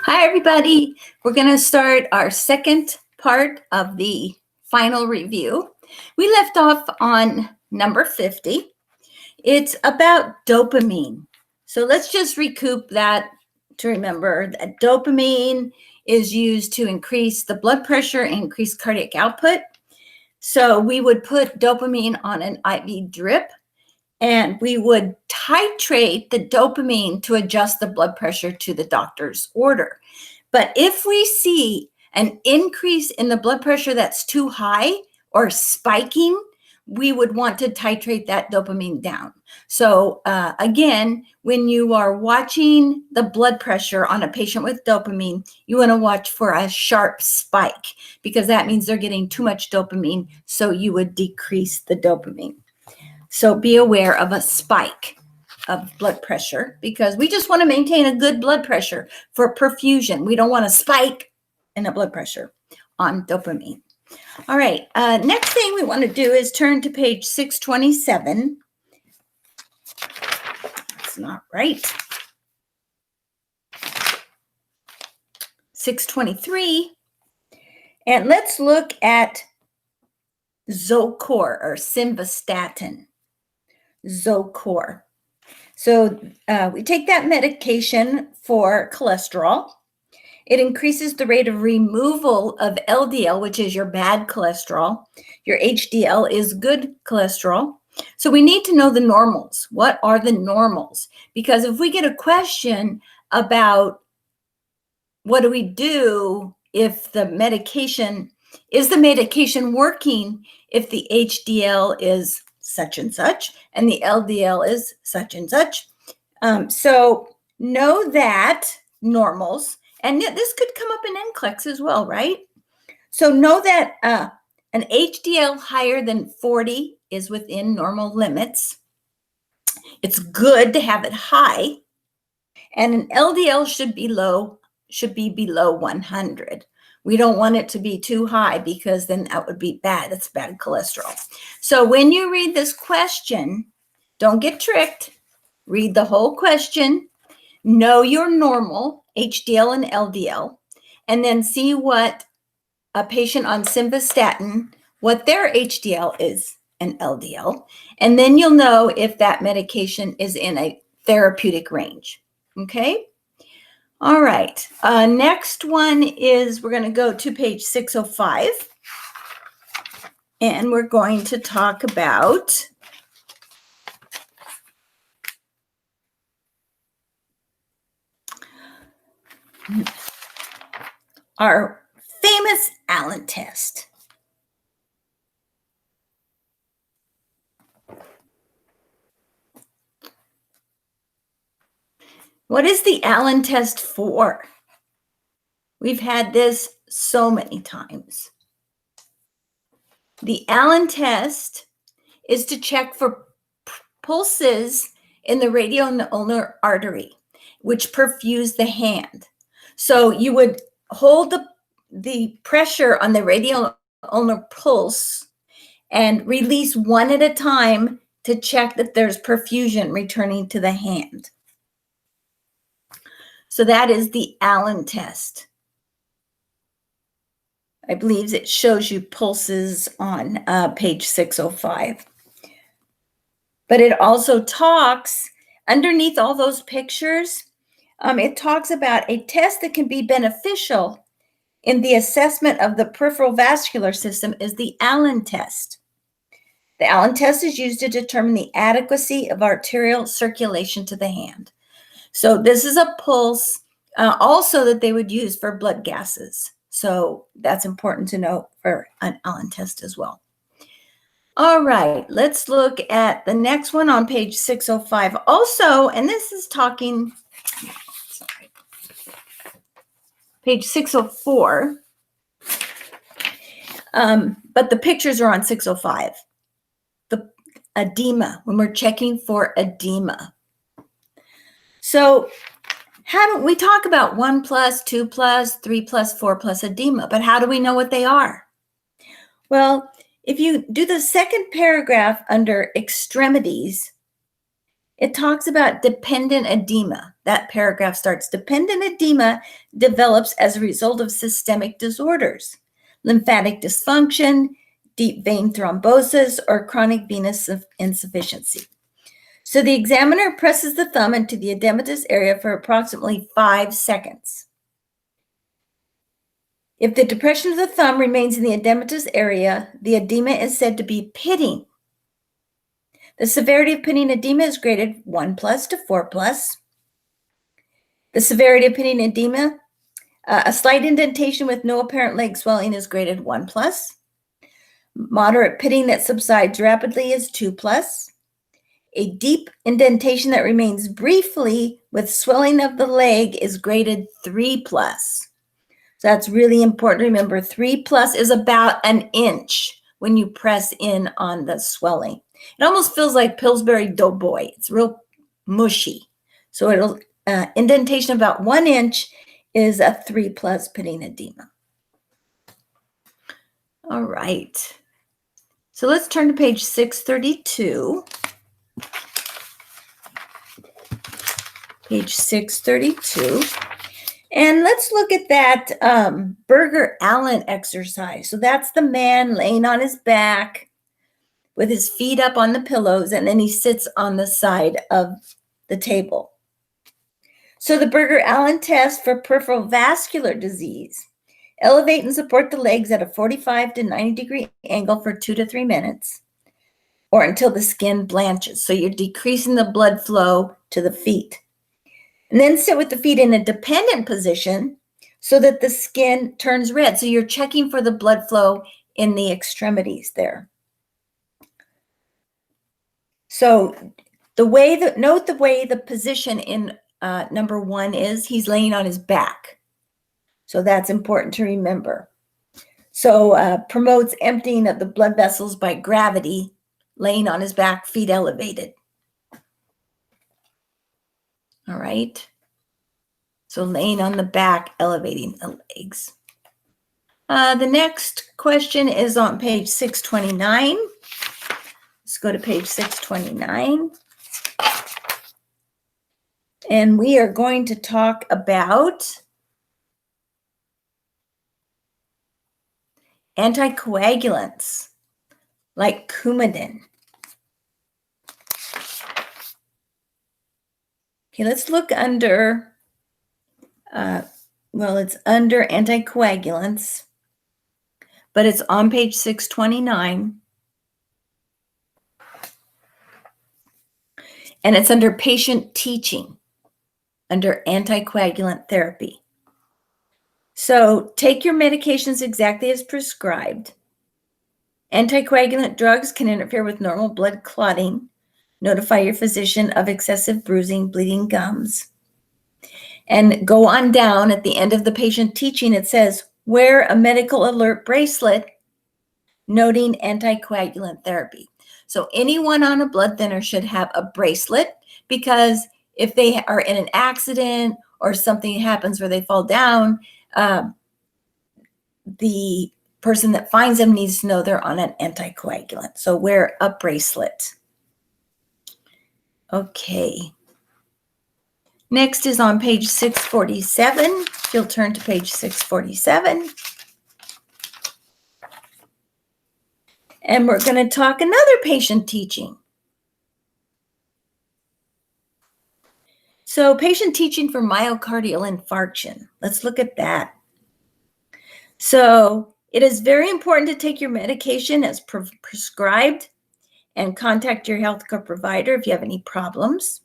Hi, everybody. We're going to start our second part of the final review. We left off on number 50. It's about dopamine. So let's just recoup that to remember that dopamine is used to increase the blood pressure and increase cardiac output. So we would put dopamine on an IV drip, and we would titrate the dopamine to adjust the blood pressure to the doctor's order. But if we see an increase in the blood pressure that's too high or spiking, we would want to titrate that dopamine down. So again, when you are watching the blood pressure on a patient with dopamine, you want to watch for a sharp spike because that means they're getting too much dopamine. So you would decrease the dopamine. So be aware of a spike of blood pressure because we just want to maintain a good blood pressure for perfusion. We don't want a spike in the blood pressure on dopamine. All right, next thing we want to do is turn to page 627. That's not right. 623. And let's look at Zocor or simvastatin. Zocor. So we take that medication for cholesterol. It increases the rate of removal of LDL, which is your bad cholesterol. Your HDL is good cholesterol. So we need to know the normals. What are the normals? Because if we get a question about what do we do if the medication, is the medication working if the HDL is such and such, and the LDL is such and such. So know that normals, and this could come up in NCLEX as well, right? So know that an HDL higher than 40 is within normal limits. It's good to have it high, and an LDL should be below 100. We don't want it to be too high because then that would be bad. It's bad cholesterol. So when you read this question, don't get tricked. Read the whole question. Know your normal HDL and LDL, and then see what a patient on simvastatin, what their HDL is and LDL. And then you'll know if that medication is in a therapeutic range. Okay? All right, next one is we're going to go to page 605, and we're going to talk about our famous Allen test. What is the Allen test for? We've had this so many times. The Allen test is to check for pulses in the radioulnar artery, which perfuse the hand. So you would hold the pressure on the radioulnar pulse and release one at a time to check that there's perfusion returning to the hand. So that is the Allen test. I believe it shows you pulses on page 605. But it also talks, underneath all those pictures, it talks about a test that can be beneficial in the assessment of the peripheral vascular system is the Allen test. The Allen test is used to determine the adequacy of arterial circulation to the hand. So this is a pulse also that they would use for blood gases. So that's important to know for an Allen test as well. All right, let's look at the next one on page 605. Also, and this is talking, sorry, page 604, but the pictures are on 605. The edema, when we're checking for edema. So we talk about 1+, 2+, 3+, 4+ edema, but how do we know what they are? Well, if you do the second paragraph under extremities, it talks about dependent edema. that paragraph starts. Dependent edema develops as a result of systemic disorders, lymphatic dysfunction, deep vein thrombosis, or chronic venous insufficiency. So the examiner presses the thumb into the edematous area for approximately 5 seconds. If the depression of the thumb remains in the edematous area, the edema is said to be pitting. The severity of pitting edema is graded 1+ to 4+. The severity of pitting edema, a slight indentation with no apparent leg swelling is graded 1+. Moderate pitting that subsides rapidly is 2+. A deep indentation that remains briefly with swelling of the leg is graded 3+. So that's really important to remember. 3+ is about an inch when you press in on the swelling. It almost feels like Pillsbury Doughboy. It's real mushy. So it'll indentation about 1 inch is a 3+ pitting edema. All right. So let's turn to page 632. Page 632. And let's look at that Berger-Allen exercise. So that's the man laying on his back with his feet up on the pillows, and then he sits on the side of the table. So the Berger-Allen test for peripheral vascular disease. Elevate and support the legs at a 45 to 90 degree angle for 2 to 3 minutes, or until the skin blanches. So you're decreasing the blood flow to the feet. And then sit with the feet in a dependent position so that the skin turns red. So you're checking for the blood flow in the extremities there. So note the way the position in number 1 is. He's laying on his back. So that's important to remember. So promotes emptying of the blood vessels by gravity, laying on his back, feet elevated. All right. So laying on the back, elevating the legs. The next question is on page 629. Let's go to page 629. And we are going to talk about anticoagulants like Coumadin. Okay, let's look under, it's under anticoagulants, but it's on page 629. And it's under patient teaching, under anticoagulant therapy. So take your medications exactly as prescribed. Anticoagulant drugs can interfere with normal blood clotting. Notify your physician of excessive bruising, bleeding gums. And go on down at the end of the patient teaching, it says, wear a medical alert bracelet noting anticoagulant therapy. So anyone on a blood thinner should have a bracelet, because if they are in an accident or something happens where they fall down, the person that finds them needs to know they're on an anticoagulant. So wear a bracelet. Okay. Next is on page 647. If you'll turn to page 647. And we're going to talk another patient teaching. So patient teaching for myocardial infarction. Let's look at that. So it is very important to take your medication as prescribed and contact your healthcare provider if you have any problems.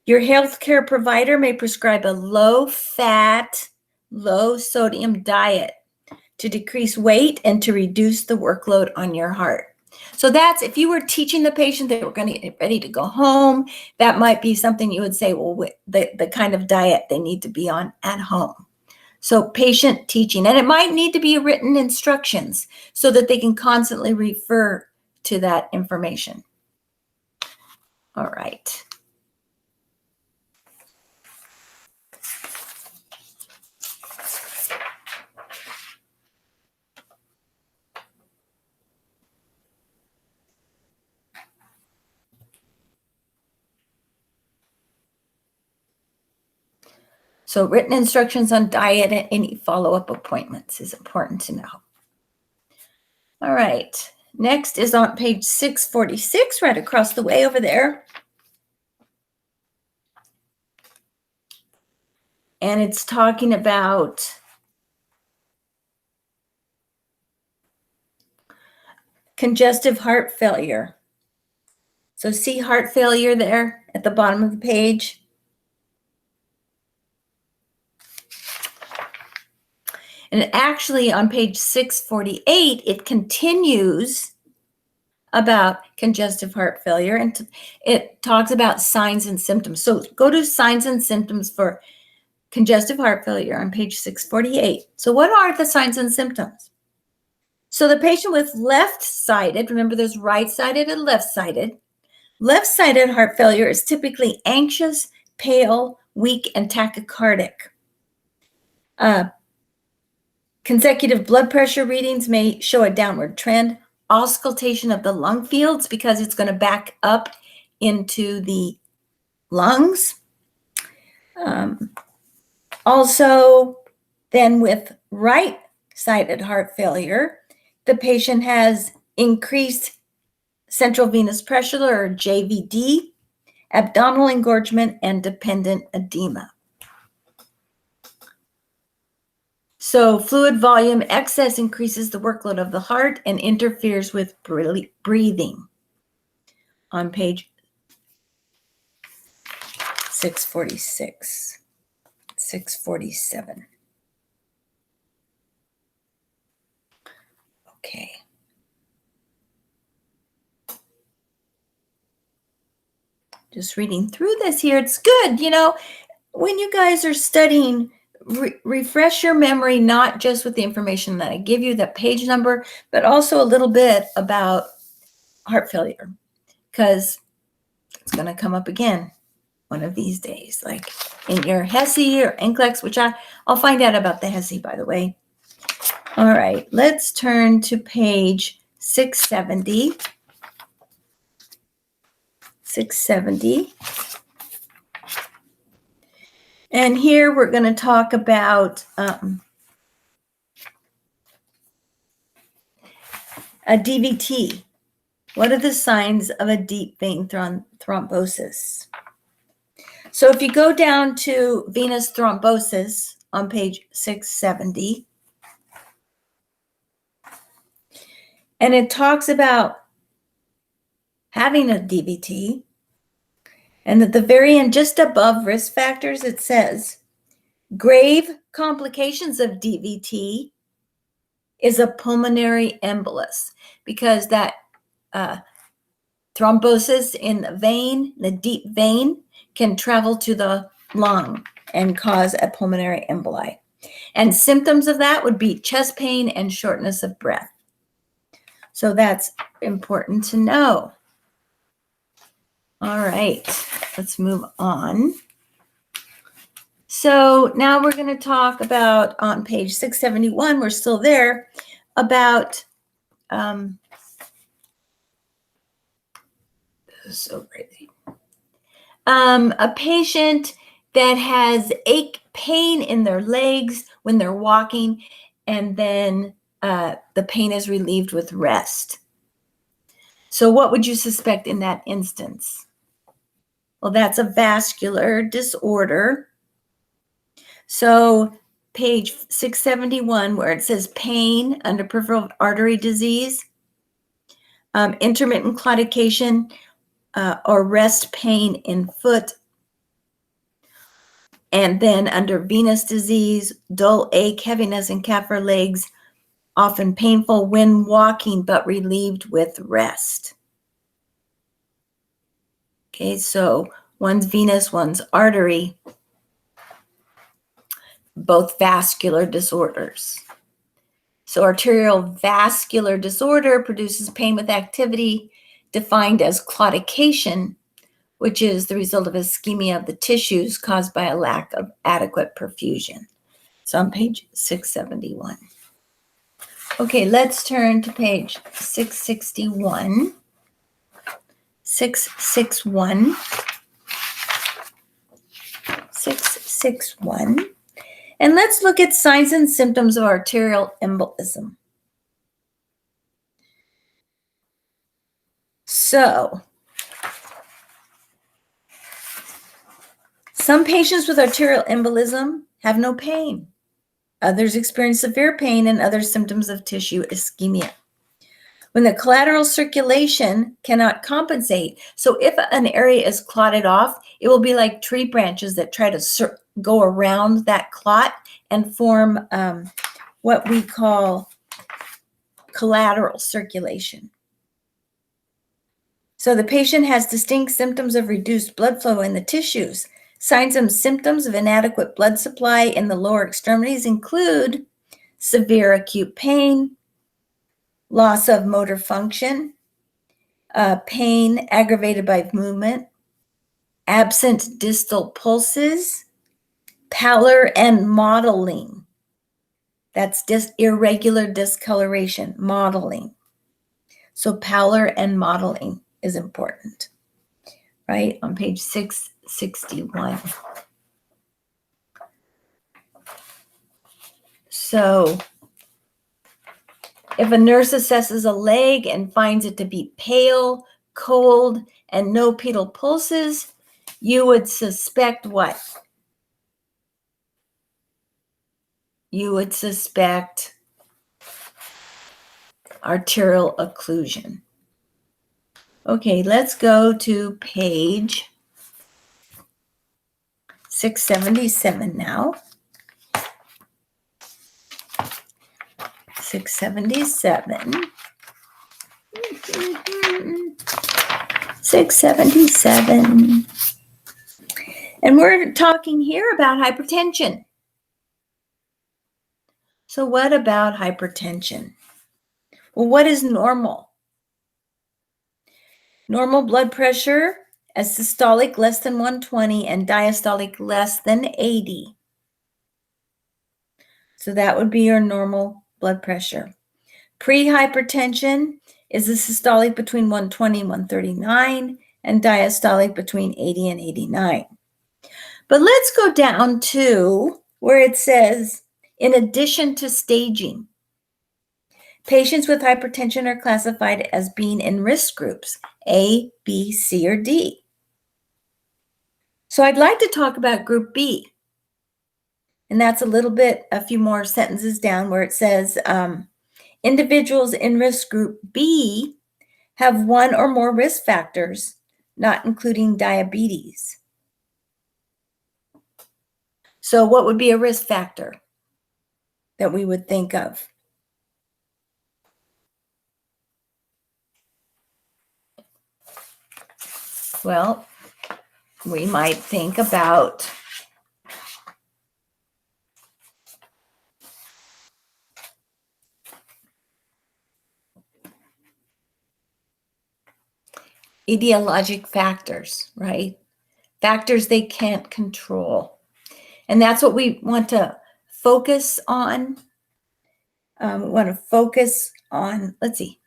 Your healthcare provider may prescribe a low-fat, low-sodium diet to decrease weight and to reduce the workload on your heart. So that's, if you were teaching the patient they were going to get ready to go home, that might be something you would say, well, the kind of diet they need to be on at home. So patient teaching, and it might need to be written instructions so that they can constantly refer to that information. All right. So written instructions on diet and any follow-up appointments is important to know. All right, next is on page 646, right across the way over there. And it's talking about congestive heart failure. So see heart failure there at the bottom of the page. And actually on page 648, it continues about congestive heart failure, and it talks about signs and symptoms. So go to signs and symptoms for congestive heart failure on page 648. So what are the signs and symptoms? So the patient with left-sided, remember there's right-sided and left-sided. Left-sided heart failure is typically anxious, pale, weak, and tachycardic. Consecutive blood pressure readings may show a downward trend. Auscultation of the lung fields, because it's going to back up into the lungs. Also, then with right-sided heart failure, the patient has increased central venous pressure, or JVD, abdominal engorgement, and dependent edema. So fluid volume excess increases the workload of the heart and interferes with breathing. On page 646, 647. Okay. Just reading through this here. It's good. You know, when you guys are studying, refresh your memory, not just with the information that I give you, that page number, but also a little bit about heart failure, because it's going to come up again one of these days, like in your HESI or NCLEX, which I'll find out about the HESI, by the way. All right, let's turn to page 670. 670. And here we're going to talk about a DVT. What are the signs of a deep vein thrombosis? So if you go down to venous thrombosis on page 670, and it talks about having a DVT, and at the very end, just above risk factors, it says, grave complications of DVT is a pulmonary embolus, because that thrombosis in the vein, the deep vein, can travel to the lung and cause a pulmonary emboli. And symptoms of that would be chest pain and shortness of breath. So that's important to know. All right, let's move on. So now we're going to talk about, on page 671, we're still there, about this is so crazy. A patient that has pain in their legs when they're walking, and then the pain is relieved with rest. So what would you suspect in that instance? Well, that's a vascular disorder. So page 671, where it says pain under peripheral artery disease, intermittent claudication, or rest pain in foot, and then under venous disease, dull ache, heaviness in calf or legs, often painful when walking, but relieved with rest. Okay, so one's venous, one's artery, both vascular disorders. So arterial vascular disorder produces pain with activity, defined as claudication, which is the result of ischemia of the tissues caused by a lack of adequate perfusion. It's on page 671. Okay, let's turn to page 661. 661. 6.1. And let's look at signs and symptoms of arterial embolism. So, some patients with arterial embolism have no pain. Others experience severe pain and other symptoms of tissue ischemia. When the collateral circulation cannot compensate, so if an area is clotted off, it will be like tree branches that try to go around that clot and form what we call collateral circulation. So the patient has distinct symptoms of reduced blood flow in the tissues. Signs and symptoms of inadequate blood supply in the lower extremities include severe acute pain, loss of motor function, pain aggravated by movement, absent distal pulses, pallor and mottling. That's irregular discoloration, mottling. So pallor and mottling is important, right? On page 661. So if a nurse assesses a leg and finds it to be pale, cold, and no pedal pulses, you would suspect what? You would suspect arterial occlusion. Okay, let's go to page 677 now. 677. 677. And we're talking here about hypertension. So what about hypertension? Well, what is normal? Normal blood pressure as systolic less than 120 and diastolic less than 80. So that would be your normal blood pressure. Pre-hypertension is the systolic between 120 and 139 and diastolic between 80 and 89. But let's go down to where it says, in addition to staging, patients with hypertension are classified as being in risk groups A, B, C, or D. So I'd like to talk about group B. And that's a few more sentences down where it says, individuals in risk group B have one or more risk factors, not including diabetes. So what would be a risk factor that we would think of? Well, we might think about etiologic factors, right? Factors they can't control. And that's what we want to focus on. We want to focus on, let's see,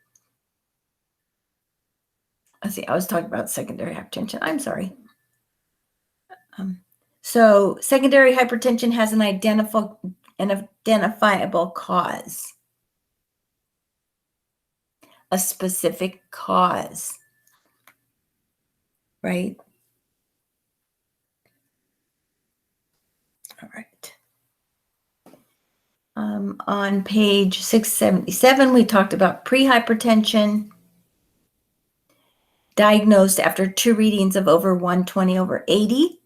I was talking about secondary hypertension. I'm sorry. So secondary hypertension has an identifiable cause, a specific cause, right? All right. On page 677, we talked about prehypertension, diagnosed after 2 readings of over 120/80.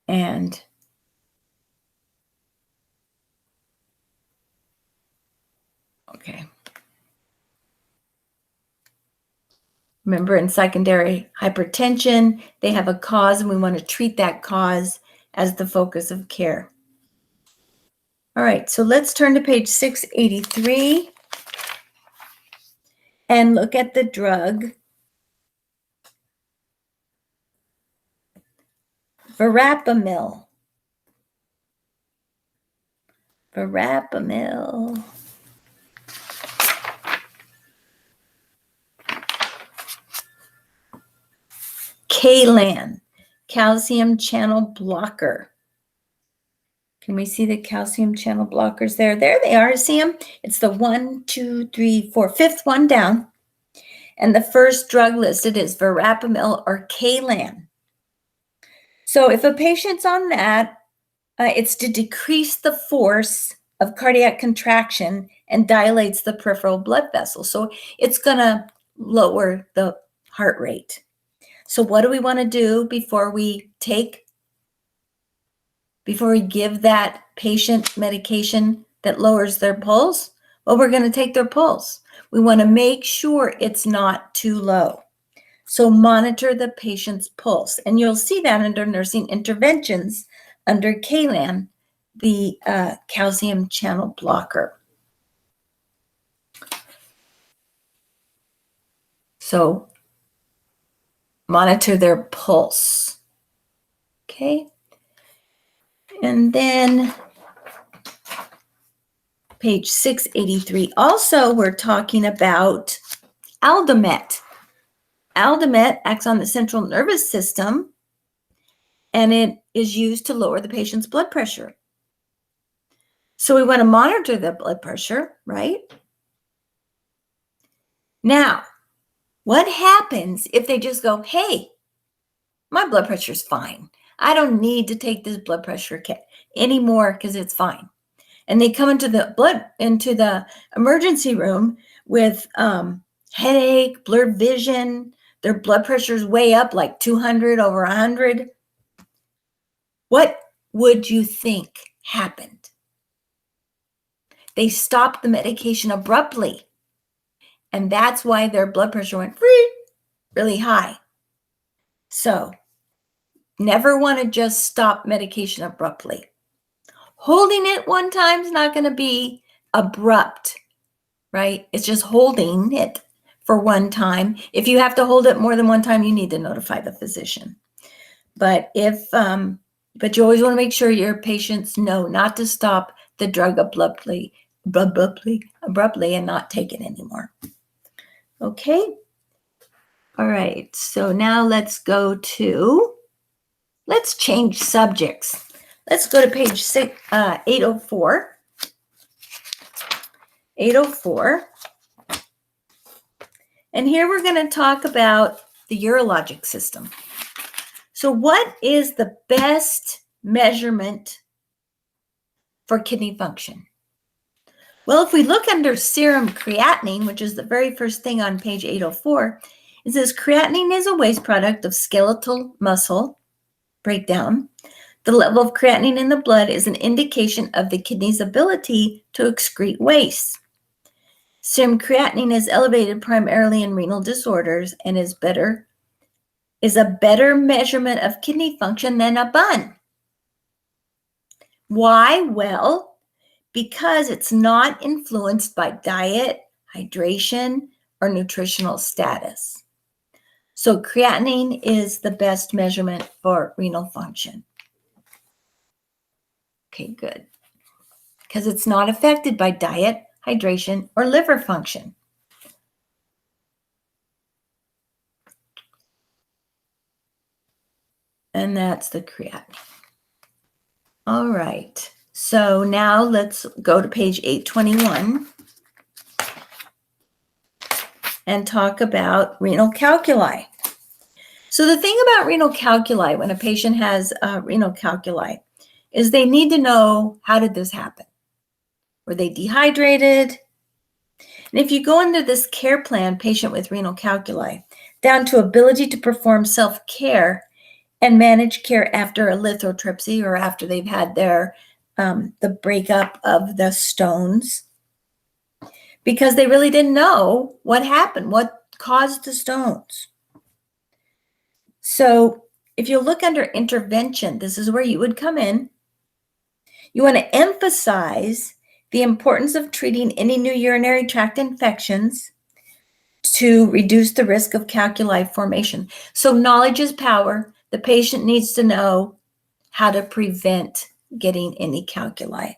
And okay. Remember, in secondary hypertension, they have a cause, and we want to treat that cause as the focus of care. All right, so let's turn to page 683 and look at the drug verapamil. Verapamil. Kalan, calcium channel blocker. Can we see the calcium channel blockers there? There they are. See them? It's the 1, 2, 3, 4, fifth one down. And the first drug listed is verapamil or Kalan. So if a patient's on that, it's to decrease the force of cardiac contraction and dilates the peripheral blood vessels. So it's going to lower the heart rate. So what do we want to do before we give that patient medication that lowers their pulse? Well, we're going to take their pulse. We want to make sure it's not too low. So monitor the patient's pulse. And you'll see that under nursing interventions under Kalan, the calcium channel blocker. So monitor their pulse. Okay. And then page 683. Also, we're talking about Aldamet. Aldamet acts on the central nervous system, and it is used to lower the patient's blood pressure. So we want to monitor the blood pressure, right? Now, what happens if they just go, hey, my blood pressure is fine. I don't need to take this blood pressure kit anymore because it's fine. And they come into the emergency room with headache, blurred vision, their blood pressure's way up like 200 over 100. What would you think happened? They stopped the medication abruptly. And that's why their blood pressure went really high. So never want to just stop medication abruptly. Holding it one time is not going to be abrupt, right? It's just holding it for one time. If you have to hold it more than one time, you need to notify the physician. But you always want to make sure your patients know not to stop the drug abruptly and not take it anymore. Okay. All right. So now let's change subjects. Let's go to page 804. 804. And here we're going to talk about the urologic system. So what is the best measurement for kidney function? Well, if we look under serum creatinine, which is the very first thing on page 804, it says creatinine is a waste product of skeletal muscle breakdown. The level of creatinine in the blood is an indication of the kidney's ability to excrete waste. Serum creatinine is elevated primarily in renal disorders and is a better measurement of kidney function than a bun. Why? Well, because it's not influenced by diet, hydration, or nutritional status. So creatinine is the best measurement for renal function. Okay, good. Because it's not affected by diet, hydration, or liver function. And that's the creatinine. All right. So now let's go to page 821 and talk about renal calculi. So the thing about renal calculi, when a patient has renal calculi, is they need to know, how did this happen? Were they dehydrated? And if you go under this care plan, patient with renal calculi, down to ability to perform self-care and manage care after a lithotripsy or after they've had their the breakup of the stones, because they really didn't know what happened, what caused the stones. So if you look under intervention, this is where you would come in. You want to emphasize the importance of treating any new urinary tract infections to reduce the risk of calculi formation. So knowledge is power. The patient needs to know how to prevent getting any calculi.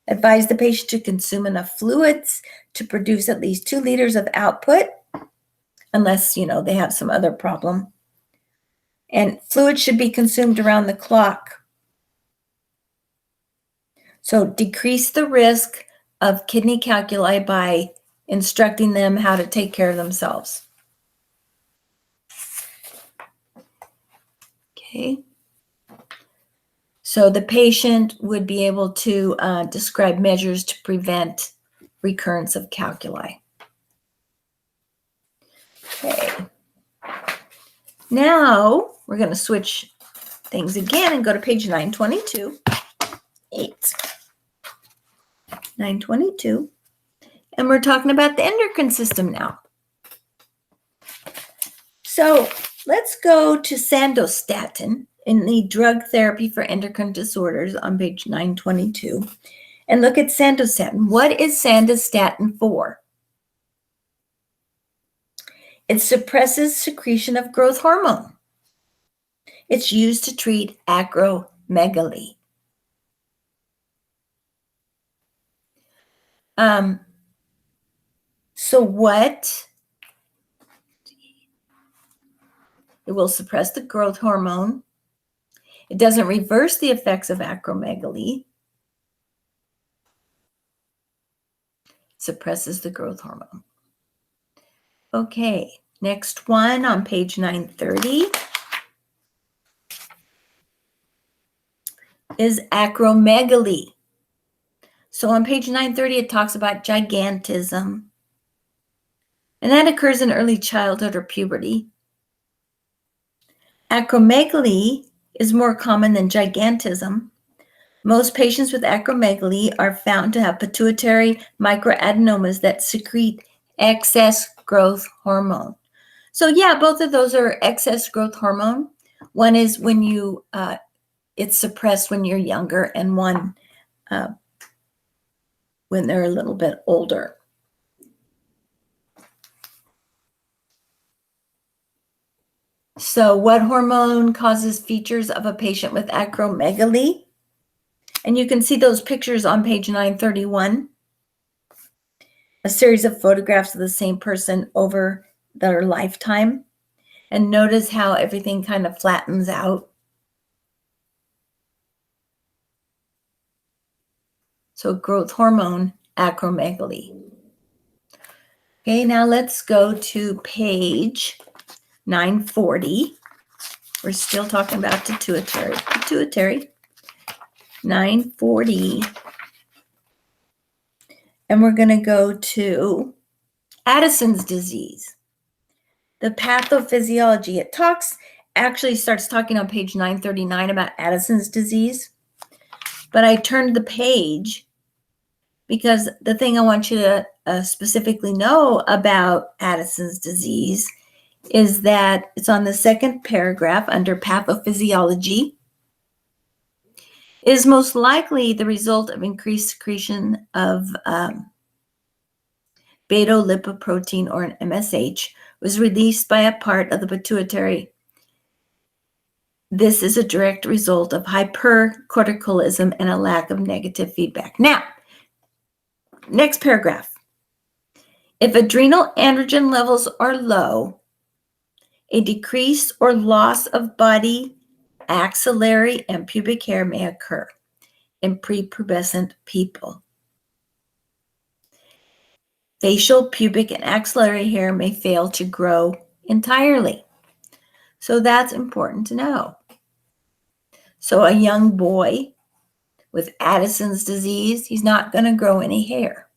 Advise the patient to consume enough fluids to produce at least 2 liters of output, unless, they have some other problem. And fluid should be consumed around the clock. So decrease the risk of kidney calculi by instructing them how to take care of themselves. Okay. So the patient would be able to describe measures to prevent recurrence of calculi. Okay. Now we're going to switch things again and go to page 922. 922. And we're talking about the endocrine system now. So let's go to sandostatin in the drug therapy for endocrine disorders on page 922 and look at sandostatin. What is sandostatin for? It suppresses secretion of growth hormone. It's used to treat acromegaly. So what? It will suppress the growth hormone. It doesn't reverse the effects of acromegaly. It suppresses the growth hormone. Okay, next one on page 930 is acromegaly. So on page 930, it talks about gigantism. And that occurs in early childhood or puberty. Acromegaly is more common than gigantism. Most patients with acromegaly are found to have pituitary microadenomas that secrete excess growth hormone. So yeah, both of those are excess growth hormone. One is when you, it's suppressed when you're younger, and one when they're a little bit older. So what hormone causes features of a patient with acromegaly? And you can see those pictures on page 931. A series of photographs of the same person over their lifetime. And notice how everything kind of flattens out. So growth hormone, acromegaly. Okay, now let's go to page 940. We're still talking about pituitary. 940. And we're going to go to Addison's disease. The pathophysiology. It actually starts talking on page 939 about Addison's disease. But I turned the page because the thing I want you to specifically know about Addison's disease is that it's on the second paragraph under pathophysiology. It is most likely the result of increased secretion of beta-lipoprotein, or an MSH, was released by a part of the pituitary. This is a direct result of hypercorticolism and a lack of negative feedback. Now, next paragraph. If adrenal androgen levels are low, a decrease or loss of body, axillary, and pubic hair may occur in prepubescent people. Facial, pubic, and axillary hair may fail to grow entirely. So that's important to know. So a young boy with Addison's disease, he's not going to grow any hair.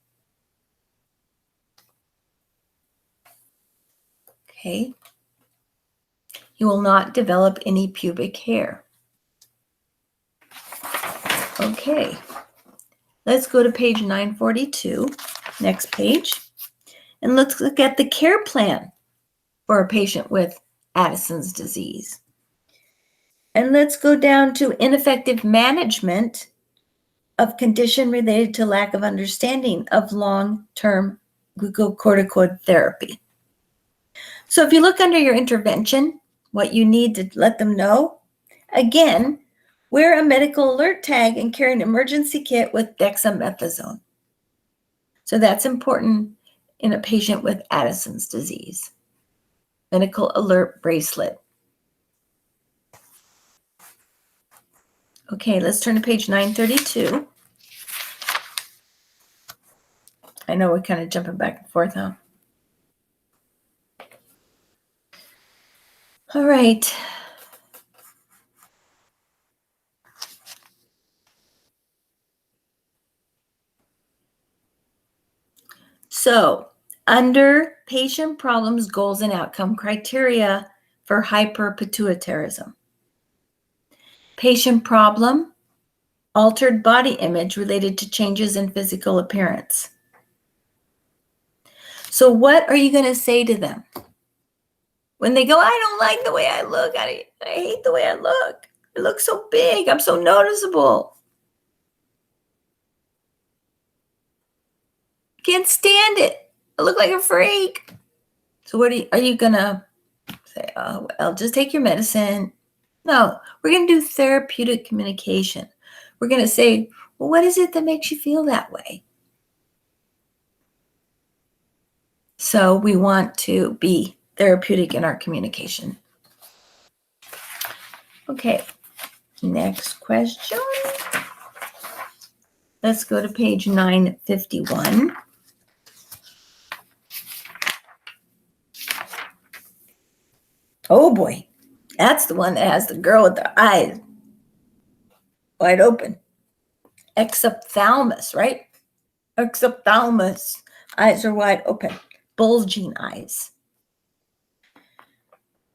Okay. He will not develop any pubic hair. Okay. Let's go to page 942, next page, and let's look at the care plan for a patient with Addison's disease. And let's go down to ineffective management of condition related to lack of understanding of long-term glucocorticoid therapy. So if you look under your intervention, what you need to let them know, again, wear a medical alert tag and carry an emergency kit with dexamethasone. So that's important in a patient with Addison's disease. Medical alert bracelet. Okay, let's turn to page 932. I know we're kind of jumping back and forth, huh? All right. So, under patient problems, goals, and outcome criteria for hyperpituitarism. Patient problem, altered body image related to changes in physical appearance. So, what are you going to say to them? When they go, I don't like the way I look. I hate the way I look. I look so big. I'm so noticeable. Can't stand it. I look like a freak. So what are you going to say? Oh, well, just take your medicine. No, we're going to do therapeutic communication. We're going to say, well, what is it that makes you feel that way? So we want to be therapeutic in our communication. Okay, next question. Let's go to page 951. Oh boy, that's the one that has the girl with the eyes wide open. Exophthalmos, right? Exophthalmos. Eyes are wide open. Bulging eyes.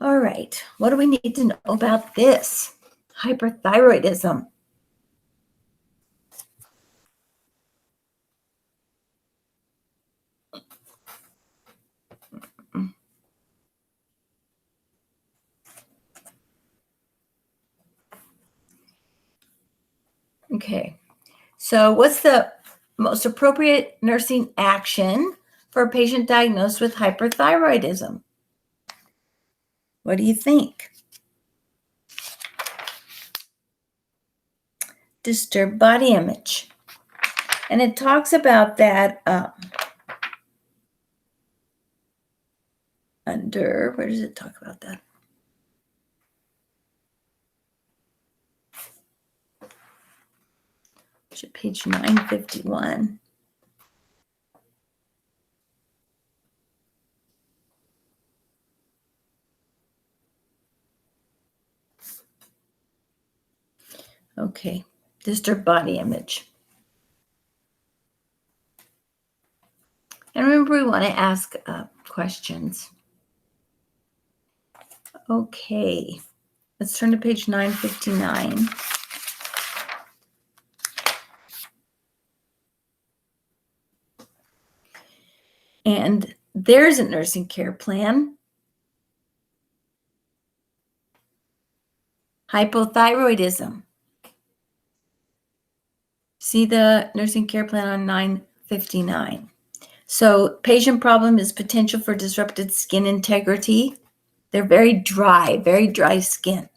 All right, what do we need to know about this? Hyperthyroidism. Okay, so what's the most appropriate nursing action for a patient diagnosed with hyperthyroidism? What do you think? Disturbed body image. And it talks about that under, where does it talk about that? Page 951. Okay, disturbed body image. And remember, we want to ask questions. Okay, let's turn to page 959. And there's a nursing care plan. Hypothyroidism. See the nursing care plan on 959. So patient problem is potential for disrupted skin integrity. They're very dry skin.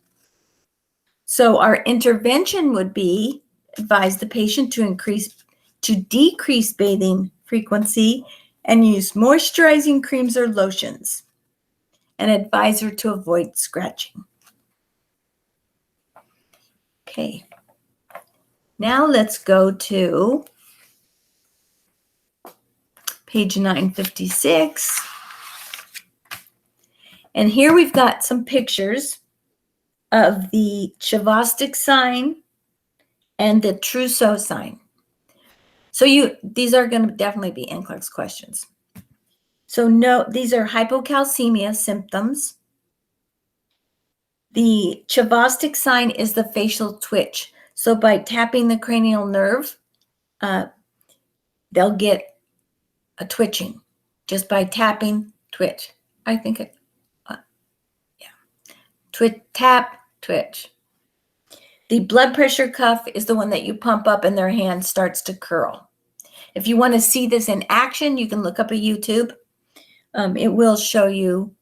So our intervention would be advise the patient to decrease bathing frequency and use moisturizing creams or lotions, and advise her to avoid scratching. Okay. Now let's go to page 956. And here we've got some pictures of the Chavostic sign and the Trousseau sign. So these are going to definitely be NCLEX questions. So no, these are hypocalcemia symptoms. The Chavostic sign is the facial twitch. So by tapping the cranial nerve, they'll get a twitching just by tapping, twitch. I think it, tap, twitch. The blood pressure cuff is the one that you pump up and their hand starts to curl. If you want to see this in action, you can look up a YouTube. It will show you.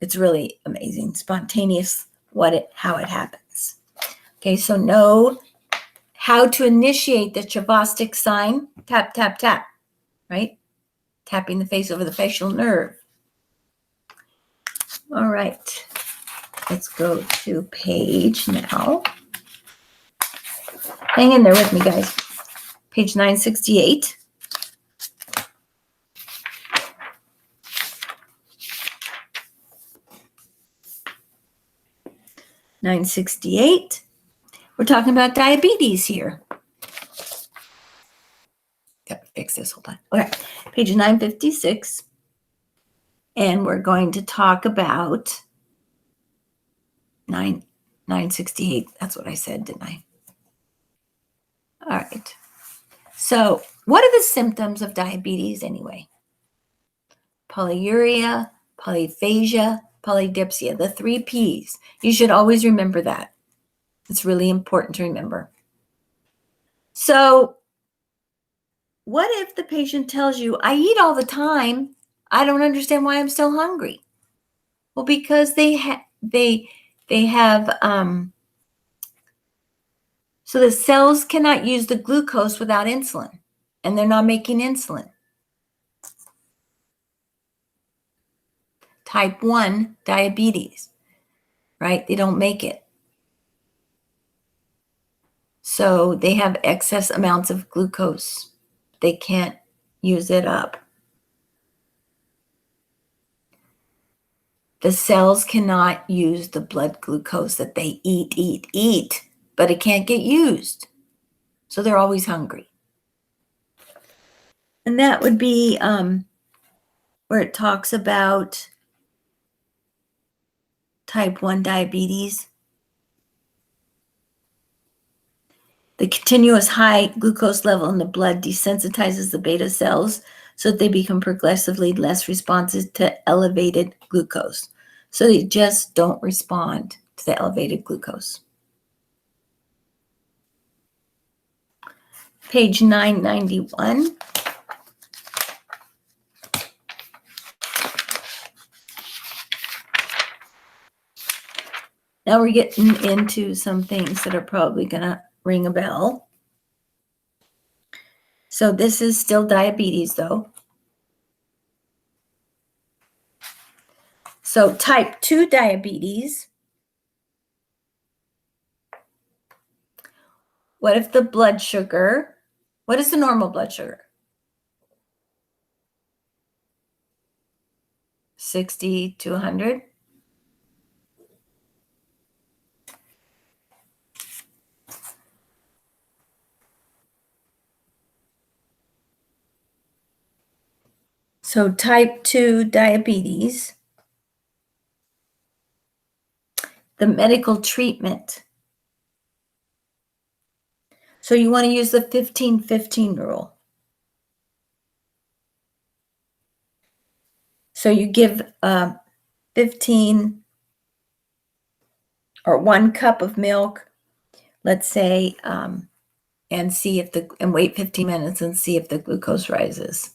It's really amazing, spontaneous, how it happens. Okay, so know how to initiate the Chavostic sign. Tap, tap, tap, right? Tapping the face over the facial nerve. All right, let's go to page now Hang in there with me, guys. Page 968. We're talking about diabetes here. Got to fix this. Hold on. Okay, page 956. And we're going to talk about 968. That's what I said, didn't I? All right. So what are the symptoms of diabetes anyway? Polyuria, polyphagia, polydipsia, the 3 Ps. You should always remember that. It's really important to remember. So what if the patient tells you, I eat all the time, I don't understand why I'm still hungry? Well, because they have, so the cells cannot use the glucose without insulin, and they're not making insulin. Type 1 diabetes, right? They don't make it. So they have excess amounts of glucose. They can't use it up. The cells cannot use the blood glucose that they eat, but it can't get used. So they're always hungry. And that would be where it talks about type 1 diabetes. The continuous high glucose level in the blood desensitizes the beta cells so that they become progressively less responsive to elevated glucose. So they just don't respond to the elevated glucose. Page 991. Now we're getting into some things that are probably going to ring a bell. So this is still diabetes, though. So type 2 diabetes. What if the blood sugar, what is the normal blood sugar? 60 to 100. So type 2 diabetes, the medical treatment. So you want to use the 15-15 rule. So you give 15 or 1 cup of milk, let's say, and see if and wait 15 minutes and see if the glucose rises.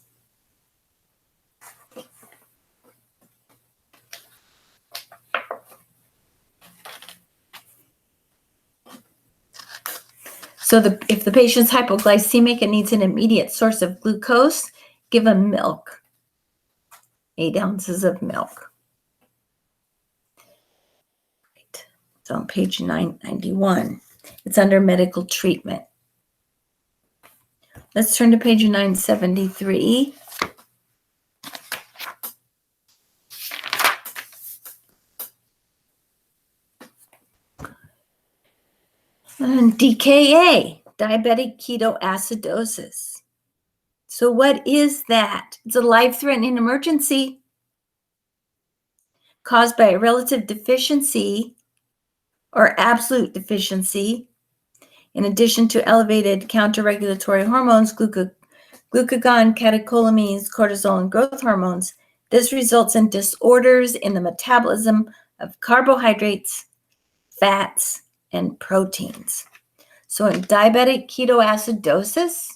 So if the patient's hypoglycemic and needs an immediate source of glucose, give them milk, 8 ounces of milk. Right. It's on page 991. It's under medical treatment. Let's turn to page 973. And DKA, diabetic ketoacidosis. So what is that? It's a life-threatening emergency caused by a relative deficiency or absolute deficiency. In addition to elevated counter-regulatory hormones, glucagon, catecholamines, cortisol, and growth hormones, this results in disorders in the metabolism of carbohydrates, fats, and proteins. So in diabetic ketoacidosis,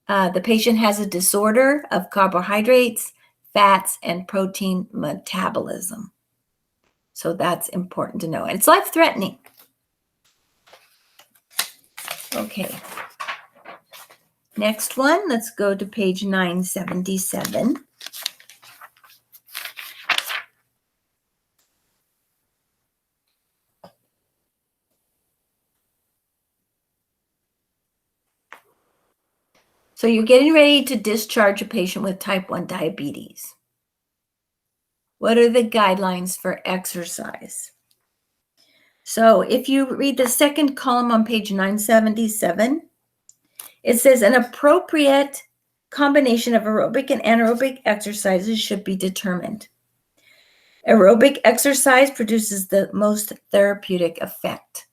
the patient has a disorder of carbohydrates, fats, and protein metabolism. So that's important to know. And it's life-threatening. Okay. Next one, let's go to page 977. So you're getting ready to discharge a patient with type 1 diabetes. What are the guidelines for exercise? So if you read the second column on page 977, it says an appropriate combination of aerobic and anaerobic exercises should be determined. Aerobic exercise produces the most therapeutic effect.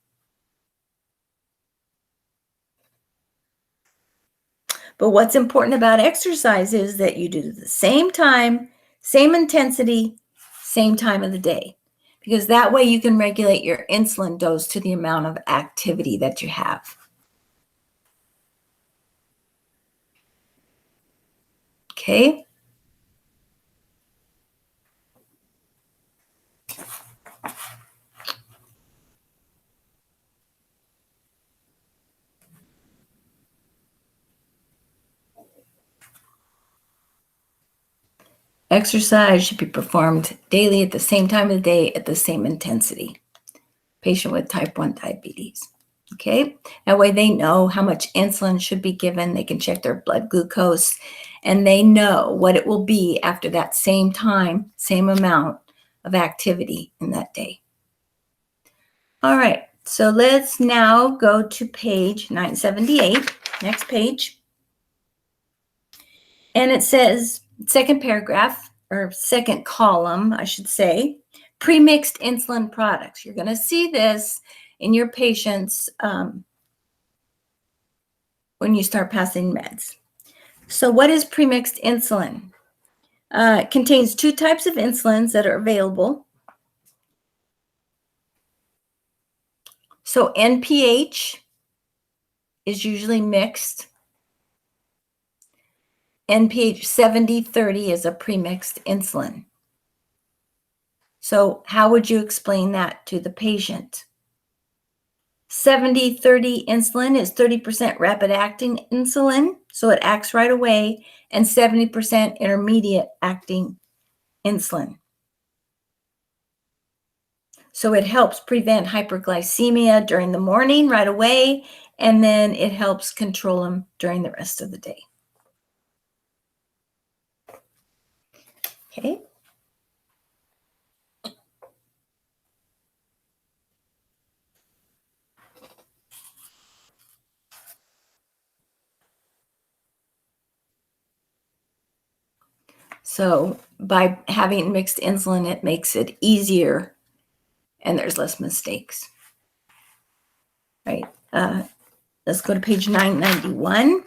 But what's important about exercise is that you do the same time, same intensity, same time of the day, because that way you can regulate your insulin dose to the amount of activity that you have. Okay. Exercise should be performed daily at the same time of the day at the same intensity. Patient with type 1 diabetes. Okay, that way they know how much insulin should be given. They can check their blood glucose and they know what it will be after that same time, same amount of activity in that day. All right, so let's now go to page 978, next page. And it says, second paragraph, or second column, I should say, pre-mixed insulin products. You're going to see this in your patients when you start passing meds. So what is pre-mixed insulin? It contains two types of insulins that are available. So NPH is usually mixed. NPH 70/30 is a pre-mixed insulin. So how would you explain that to the patient? 70/30 insulin is 30% rapid-acting insulin, so it acts right away, and 70% intermediate-acting insulin. So it helps prevent hyperglycemia during the morning right away, and then it helps control them during the rest of the day. Okay. So by having mixed insulin, it makes it easier and there's less mistakes. Right. Let's go to page 991.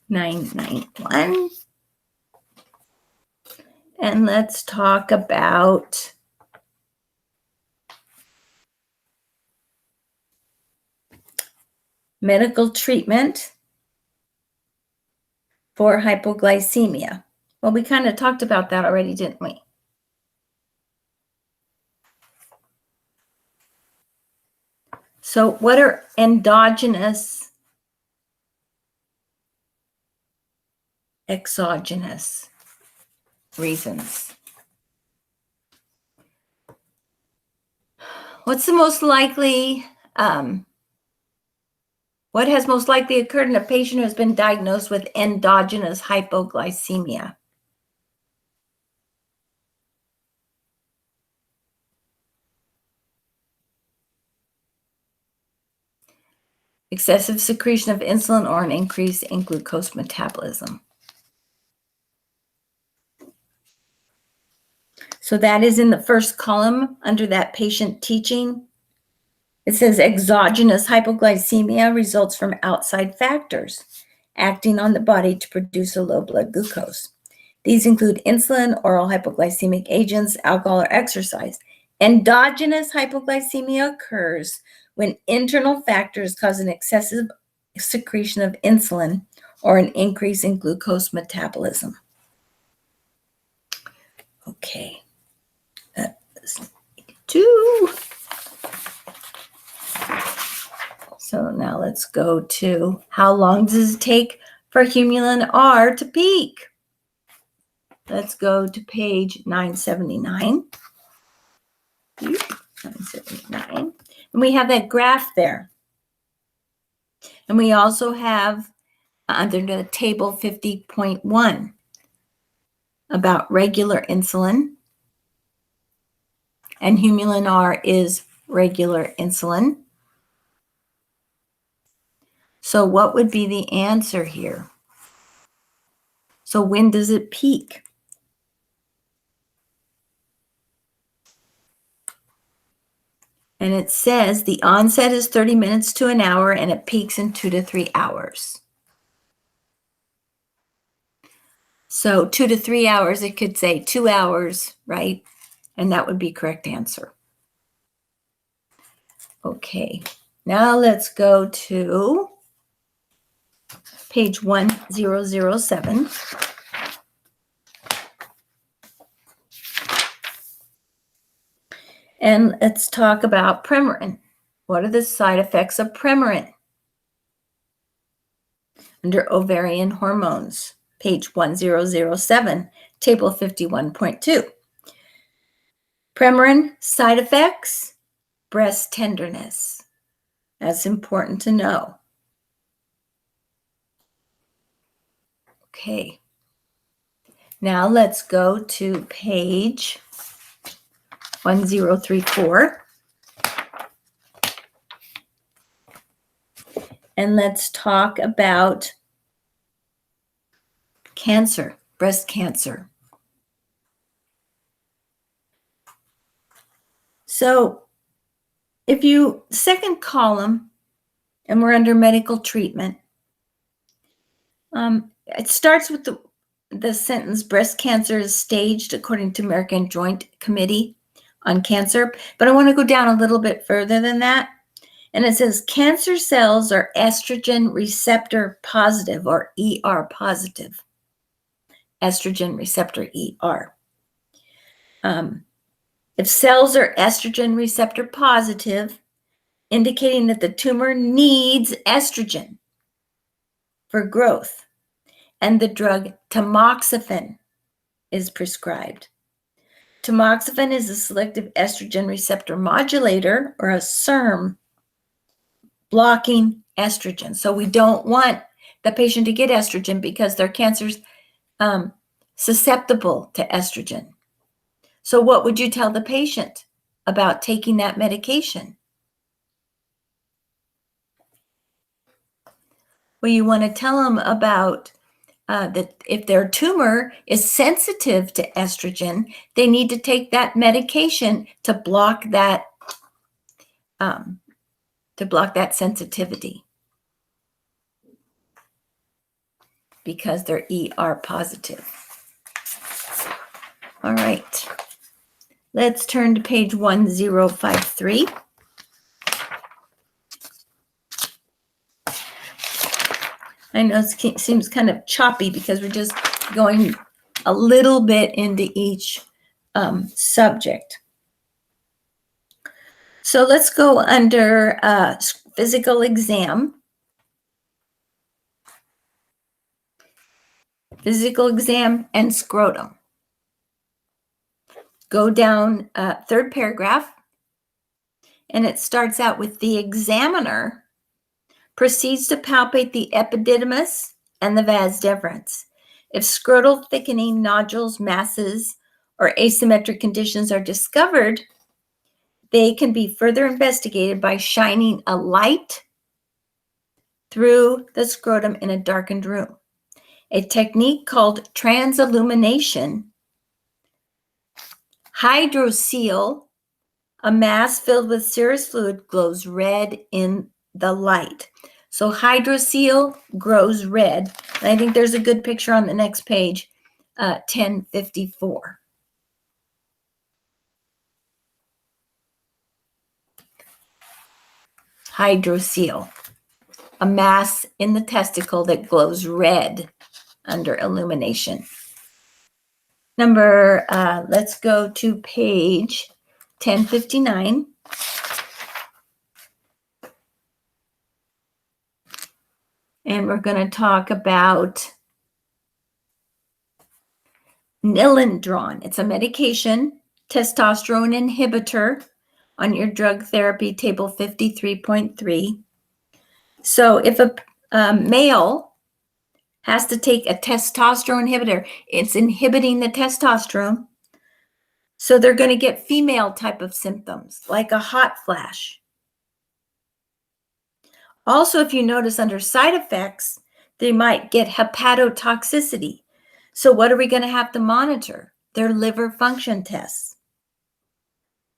991. And let's talk about medical treatment for hypoglycemia. Well, we kind of talked about that already, didn't we? So what are endogenous, exogenous reasons? What's the most likely, what has most likely occurred in a patient who has been diagnosed with endogenous hypoglycemia? Excessive secretion of insulin or an increase in glucose metabolism. So that is in the first column under that patient teaching. It says exogenous hypoglycemia results from outside factors acting on the body to produce a low blood glucose. These include insulin, oral hypoglycemic agents, alcohol, or exercise. Endogenous hypoglycemia occurs when internal factors cause an excessive secretion of insulin or an increase in glucose metabolism. Okay, that is 2. So now let's go to how long does it take for humulin R to peak? Let's go to page 979. 979. And we have that graph there. And we also have under the table 50.1 about regular insulin. And Humulin R is regular insulin. So what would be the answer here? So when does it peak? And it says the onset is 30 minutes to an hour and it peaks in 2 to 3 hours. So 2 to 3 hours, it could say 2 hours, right? And that would be correct answer. Okay, now let's go to page 1007. And let's talk about Premarin. What are the side effects of Premarin? Under ovarian hormones, page 1007, table 51.2. Premarin side effects, breast tenderness. That's important to know. Okay. Now let's go to page 1034. And let's talk about cancer, breast cancer. So if you, second column, and we're under medical treatment, it starts with the sentence, breast cancer is staged according to American Joint Committee on Cancer. But I want to go down a little bit further than that. And it says cancer cells are estrogen receptor positive or ER positive. Estrogen receptor ER. If cells are estrogen receptor positive, indicating that the tumor needs estrogen for growth, and the drug tamoxifen is prescribed. Tamoxifen is a selective estrogen receptor modulator, or a SERM, blocking estrogen. So we don't want the patient to get estrogen because their cancer's susceptible to estrogen. So what would you tell the patient about taking that medication? Well, you want to tell them about that if their tumor is sensitive to estrogen, they need to take that medication to block that sensitivity because they're ER positive. All right, let's turn to page 1053. I know it seems kind of choppy because we're just going a little bit into each subject. So let's go under physical exam. Physical exam and scrotum. Go down third paragraph, and it starts out with the examiner proceeds to palpate the epididymis and the vas deferens. If scrotal thickening, nodules, masses, or asymmetric conditions are discovered, they can be further investigated by shining a light through the scrotum in a darkened room. A technique called transillumination, hydrocele, a mass filled with serous fluid, glows red in the light. So hydrocele grows red. And I think there's a good picture on the next page, 1054. Hydrocele, a mass in the testicle that glows red under illumination. Let's go to page 1059. And we're going to talk about Nilendron. It's a medication, testosterone inhibitor on your drug therapy table 53.3. So if a male has to take a testosterone inhibitor, it's inhibiting the testosterone. So they're going to get female type of symptoms, like a hot flash. Also, if you notice under side effects, they might get hepatotoxicity. So what are we going to have to monitor? Their liver function tests.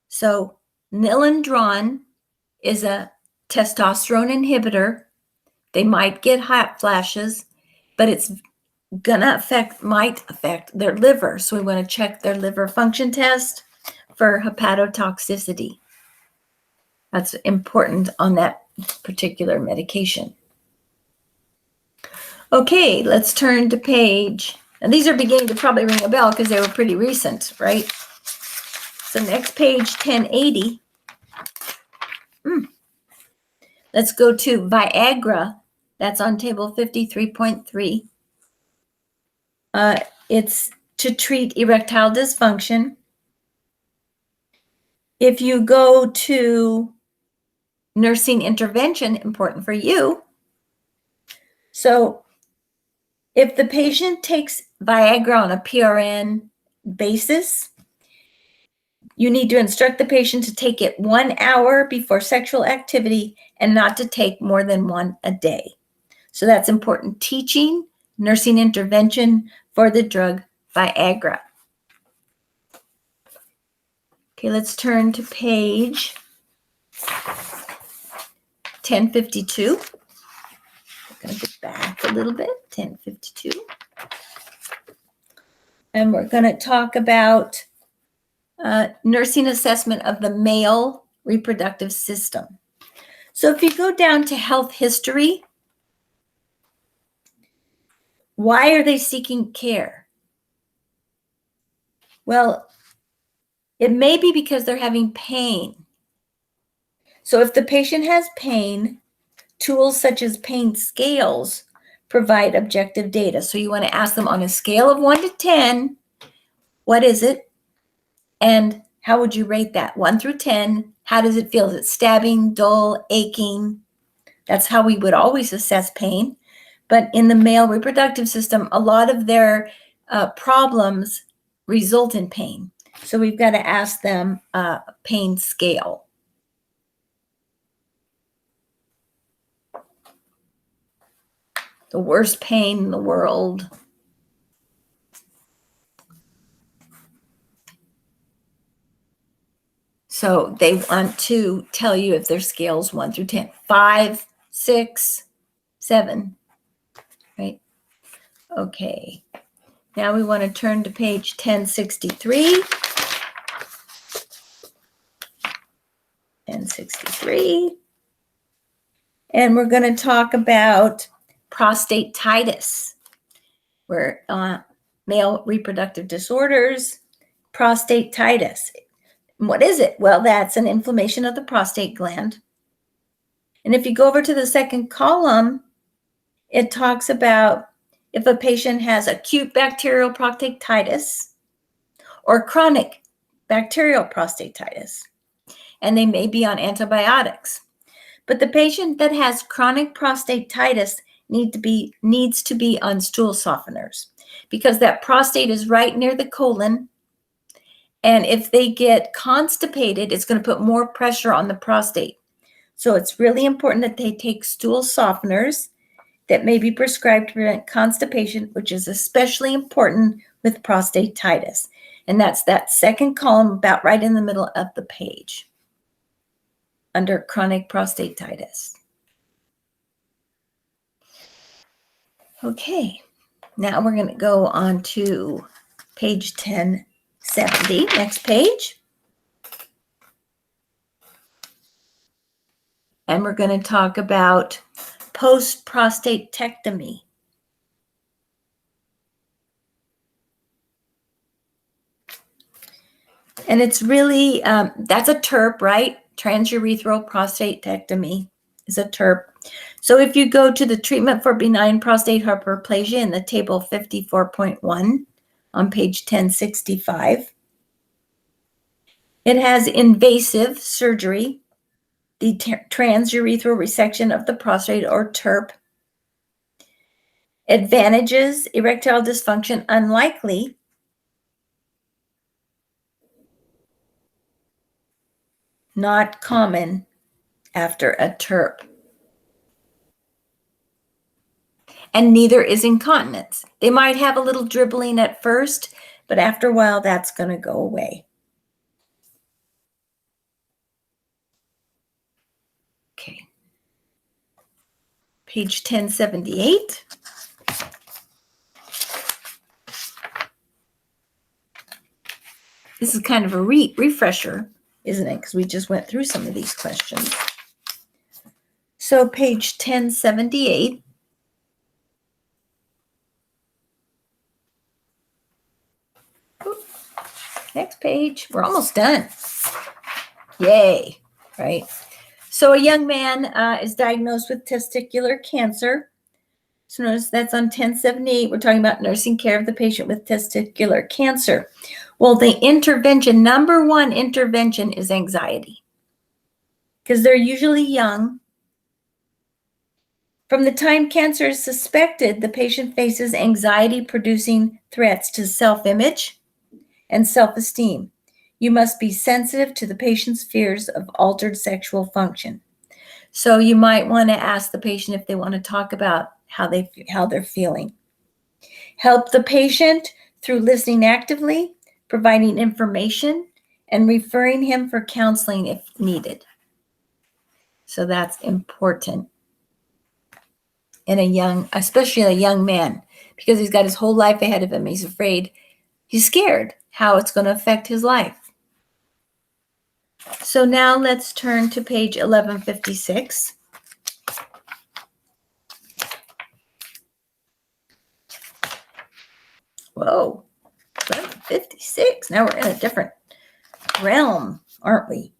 So nilendron is a testosterone inhibitor. They might get hot flashes, but it's might affect their liver. So we want to check their liver function test for hepatotoxicity. That's important on that particular medication. Okay, let's turn to page, and these are beginning to probably ring a bell because they were pretty recent, right? So next page, 1080. Let's go to Viagra. That's on table 53.3. It's to treat erectile dysfunction. If you go to nursing intervention, important for you. So if the patient takes Viagra on a PRN basis, you need to instruct the patient to take it 1 hour before sexual activity and not to take more than one a day. So that's important teaching, nursing intervention for the drug Viagra. Okay, let's turn to page 1052. I'm going to go back a little bit, 1052. And we're going to talk about nursing assessment of the male reproductive system. So if you go down to health history, why are they seeking care? Well, it may be because they're having pain. So if the patient has pain, tools such as pain scales provide objective data. So you want to ask them on a scale of 1 to 10, what is it? And how would you rate that? 1 through 10, how does it feel? Is it stabbing, dull, aching? That's how we would always assess pain. But in the male reproductive system, a lot of their problems result in pain. So we've got to ask them a pain scale. The worst pain in the world. So they want to tell you if their scale's 1 through 10, 5, 6, 7, right? Okay. Now we want to turn to page 1063. 1063. And we're going to talk about prostatitis, where male reproductive disorders, prostatitis. What is it? Well, that's an inflammation of the prostate gland. And if you go over to the second column, it talks about if a patient has acute bacterial prostatitis or chronic bacterial prostatitis, and they may be on antibiotics. But the patient that has chronic prostatitis needs to be on stool softeners because that prostate is right near the colon. And if they get constipated, it's going to put more pressure on the prostate. So it's really important that they take stool softeners that may be prescribed to prevent constipation, which is especially important with prostatitis. And that's that second column about right in the middle of the page under chronic prostatitis. Okay, now we're going to go on to page 1070, next page. And we're going to talk about post-prostatectomy. And it's really, that's a TURP, right? Transurethral prostatectomy is a TURP. So if you go to the treatment for benign prostate hyperplasia in the table 54.1 on page 1065, it has invasive surgery the transurethral resection of the prostate or TURP. Advantages, erectile dysfunction unlikely. Not common after a TURP. And neither is incontinence. They might have a little dribbling at first, but after a while, that's going to go away. Okay. Page 1078. This is kind of a refresher, isn't it? Because we just went through some of these questions. So page 1078. Next page. We're almost done. Yay, right? So a young man is diagnosed with testicular cancer. So notice that's on 1078. We're talking about nursing care of the patient with testicular cancer. Well, the intervention, number one intervention is anxiety, because they're usually young. From the time cancer is suspected, the patient faces anxiety-producing threats to self-image and self-esteem. You must be sensitive to the patient's fears of altered sexual function. So you might want to ask the patient if they want to talk about how they're feeling. Help the patient through listening actively, providing information, and referring him for counseling if needed. So that's important in especially a young man, because he's got his whole life ahead of him. He's afraid, he's scared how it's going to affect his life. So now let's turn to page 1156. Whoa, 1156. Now we're in a different realm, aren't we?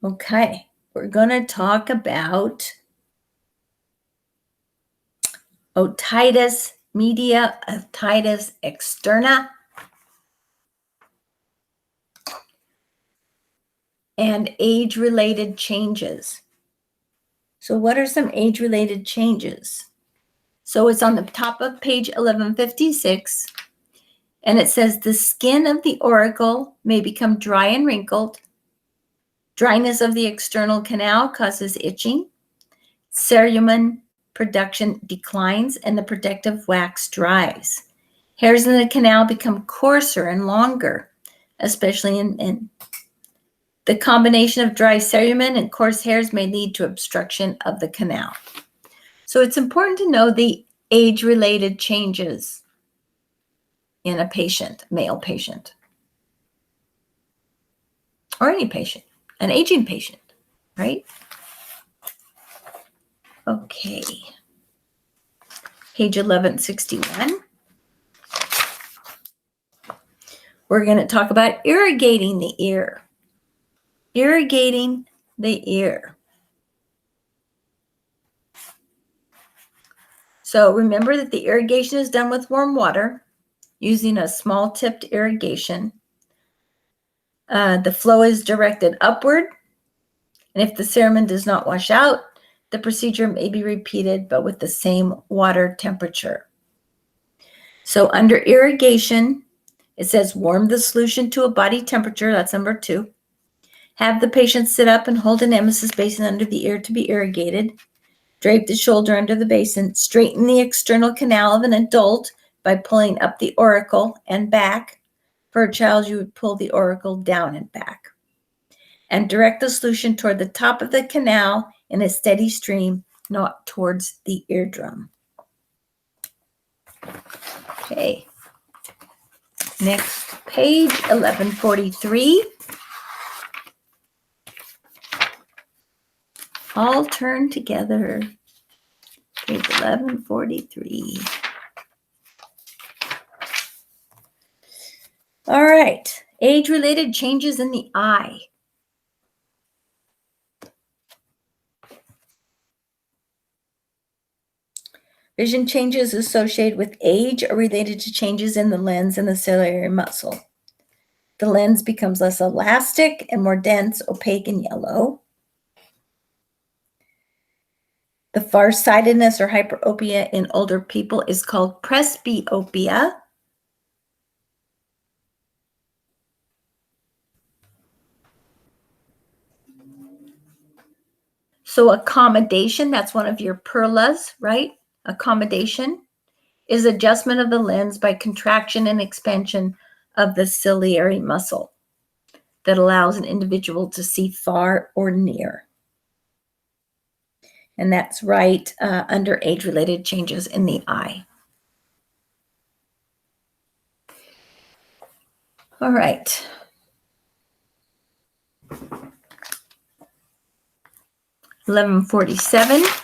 Okay, we're going to talk about otitis media, otitis externa, and age-related changes. So what are some age-related changes? So it's on the top of page 1156, and it says the skin of the auricle may become dry and wrinkled. Dryness of the external canal causes itching. Cerumen production declines, and the protective wax dries. Hairs in the canal become coarser and longer, especially in the combination of dry cerumen and coarse hairs may lead to obstruction of the canal. So it's important to know the age-related changes in a patient, male patient, or any patient, an aging patient, right? Okay. Page 1161. We're going to talk about irrigating the ear. Irrigating the ear. So remember that the irrigation is done with warm water using a small tipped irrigation. The flow is directed upward, and if the cerumen does not wash out, the procedure may be repeated, but with the same water temperature. So under irrigation, it says warm the solution to a body temperature. That's number 2. Have the patient sit up and hold an emesis basin under the ear to be irrigated. Drape the shoulder under the basin. Straighten the external canal of an adult by pulling up the auricle and back. For a child, you would pull the auricle down and back. And direct the solution toward the top of the canal in a steady stream, not towards the eardrum. Okay. Next page, 1143. All turn together. Page 1143. All right. Age-related changes in the eye. Vision changes associated with age are related to changes in the lens and the ciliary muscle. The lens becomes less elastic and more dense, opaque, and yellow. The farsightedness or hyperopia in older people is called presbyopia. So accommodation, that's one of your PERLAs, right? Accommodation is adjustment of the lens by contraction and expansion of the ciliary muscle that allows an individual to see far or near. And that's right under age-related changes in the eye. All right. $11.47.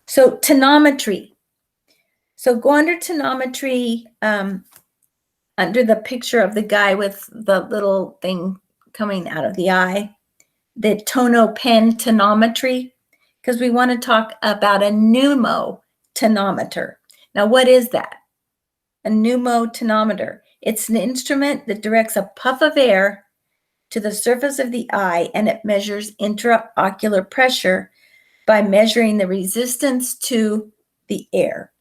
So tonometry. So go under tonometry, under the picture of the guy with the little thing coming out of the eye, the tonopen tonometry, because we want to talk about a pneumotonometer. Now, what is that? A pneumotonometer. It's an instrument that directs a puff of air to the surface of the eye, and it measures intraocular pressure by measuring the resistance to the air.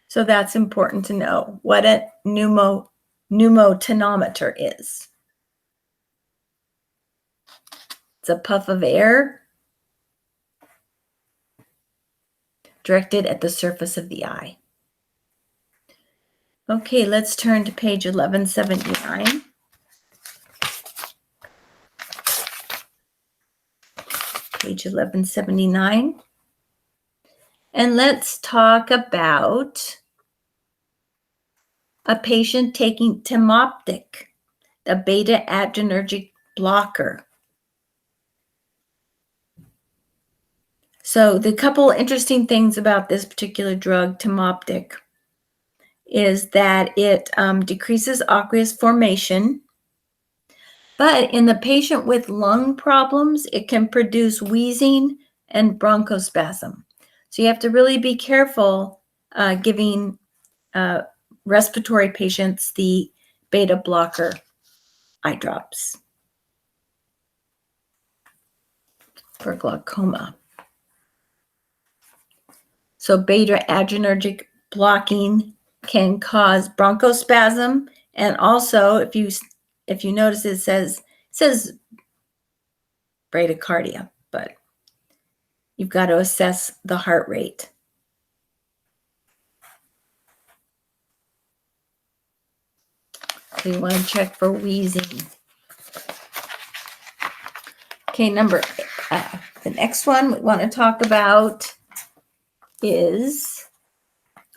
So that's important to know what a pneumotonometer is. It's a puff of air directed at the surface of the eye. Okay, let's turn to page 1179. Page 1179. And let's talk about a patient taking Timoptic, a beta-adrenergic blocker. So the couple interesting things about this particular drug, Timoptic, is that it decreases aqueous formation, but in the patient with lung problems, it can produce wheezing and bronchospasm. So you have to really be careful giving respiratory patients the beta blocker eye drops for glaucoma. So beta-adrenergic blocking can cause bronchospasm, and also if you notice it says bradycardia, but you've got to assess the heart rate. So you want to check for wheezing. Okay, the next one we want to talk about is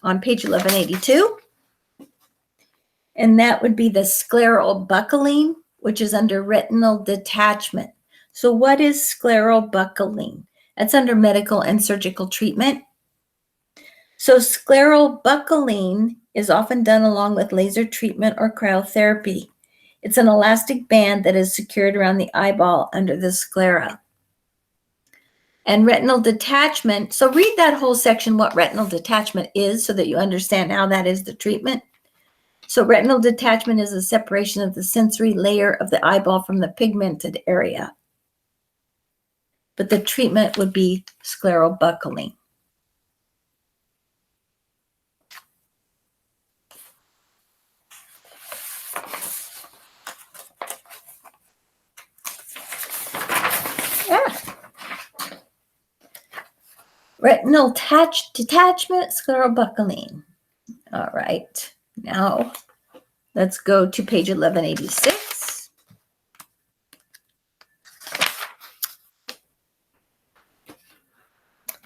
on page 1182, and that would be the scleral buckling, which is under retinal detachment. So what is scleral buckling? That's under medical and surgical treatment. So scleral buckling is often done along with laser treatment or cryotherapy. It's an elastic band that is secured around the eyeball under the sclera. And retinal detachment, so read that whole section, what retinal detachment is, so that you understand how that is the treatment. So retinal detachment is a separation of the sensory layer of the eyeball from the pigmented area. But the treatment would be scleral buckling. Retinal detachment, scleral buckling. All right, now let's go to page 1186.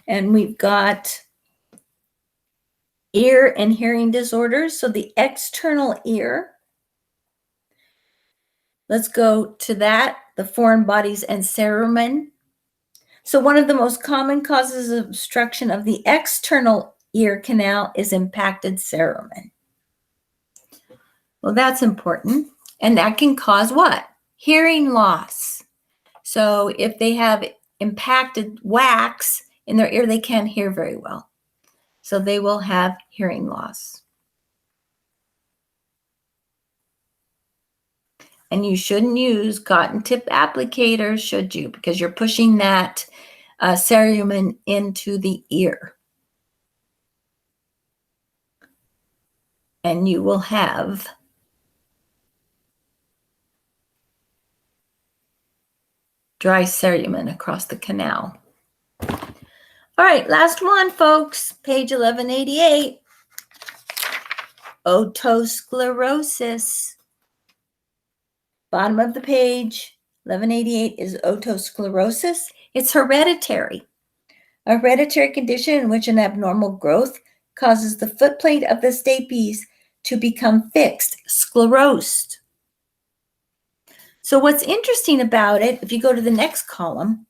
And we've got ear and hearing disorders. So the external ear, let's go to that, the foreign bodies and cerumen. So one of the most common causes of obstruction of the external ear canal is impacted cerumen. Well, that's important. And that can cause what? Hearing loss. So if they have impacted wax in their ear, they can't hear very well. So they will have hearing loss. And you shouldn't use cotton tip applicators, should you? Because you're pushing that cerumen into the ear. And you will have dry cerumen across the canal. All right, last one, folks. Page 1188. Otosclerosis. Bottom of the page, 1188 is otosclerosis. It's hereditary. A hereditary condition in which an abnormal growth causes the footplate of the stapes to become fixed, sclerosed. So what's interesting about it, if you go to the next column,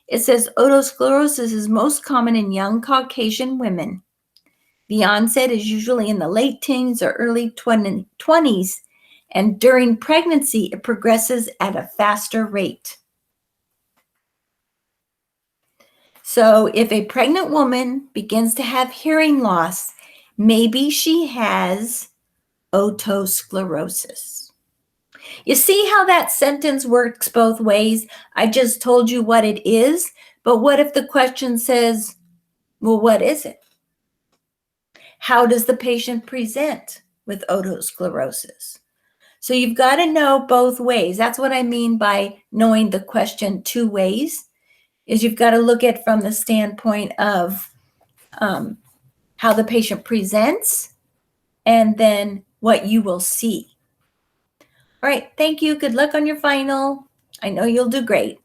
it says otosclerosis is most common in young Caucasian women. The onset is usually in the late teens or early 20s, and during pregnancy, it progresses at a faster rate. So if a pregnant woman begins to have hearing loss, maybe she has otosclerosis. You see how that sentence works both ways? I just told you what it is, but what if the question says, well, what is it? How does the patient present with otosclerosis? So you've got to know both ways. That's what I mean by knowing the question two ways, is you've got to look at from the standpoint of how the patient presents and then what you will see. All right, thank you. Good luck on your final. I know you'll do great.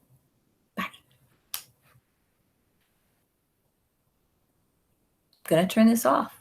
Bye. I'm going to turn this off.